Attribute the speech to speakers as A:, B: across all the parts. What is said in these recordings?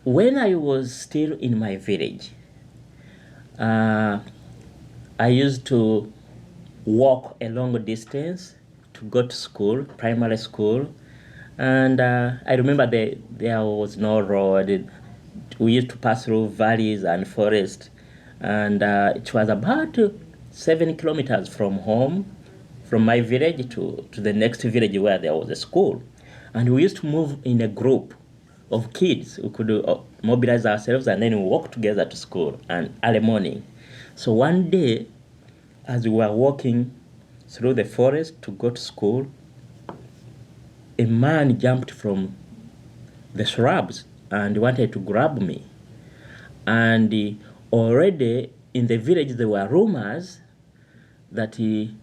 A: when I was still in my village, uh, I used to walk a long distance to go to school, primary school. And I remember there was no road. We used to pass through valleys and forests. And it was about 7 kilometers from home, from my village to the next village where there was a school. And we used to move in a group of kids. We could mobilize ourselves and then we walk together to school and early morning. So one day, as we were walking through the forest to go to school, a man jumped from the shrubs and wanted to grab me. And already in the village there were rumors that there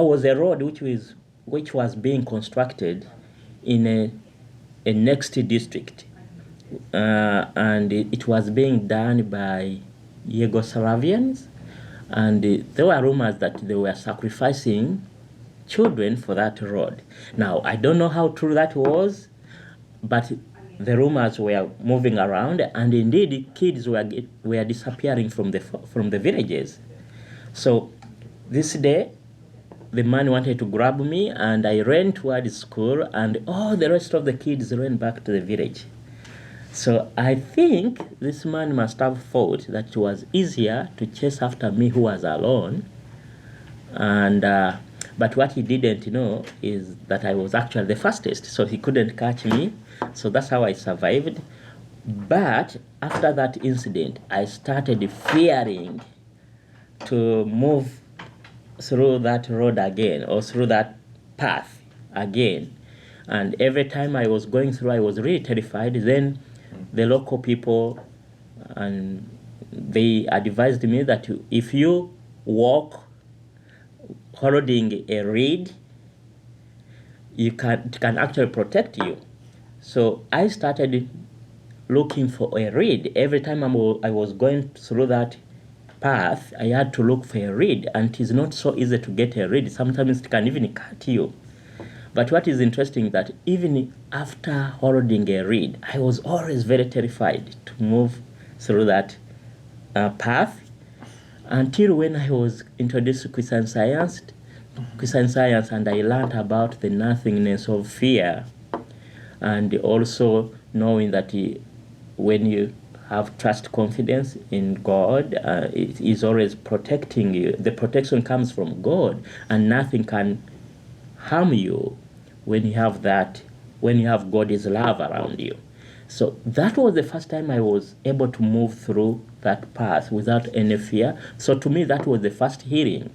A: was a road which was being constructed in a next district, and it was being done by Yugoslavians, and there were rumors that they were sacrificing children for that road. Now, I don't know how true that was, but the rumors were moving around, and indeed kids were disappearing from the villages. So this day, the man wanted to grab me, and I ran towards school, and all the rest of the kids ran back to the village. So I think this man must have thought that it was easier to chase after me who was alone. And but what he didn't know is that I was actually the fastest, so he couldn't catch me. So that's how I survived. But after that incident, I started fearing to move through that road again or through that path again. And every time I was going through, I was really terrified. Then the local people, and they advised me that if you walk holding a reed, it can actually protect you. So I started looking for a reed. Every time I was going through that path, I had to look for a reed, and it is not so easy to get a reed. Sometimes it can even cut you. But what is interesting that even after holding a reed, I was always very terrified to move through that path, until when I was introduced to Christian Science, and I learned about the nothingness of fear, and also knowing that when you have trust, confidence in God, it is always protecting you. The protection comes from God, and nothing can harm you when you have God's love around you. So that was the first time I was able to move through that path without any fear. So to me, that was the first healing.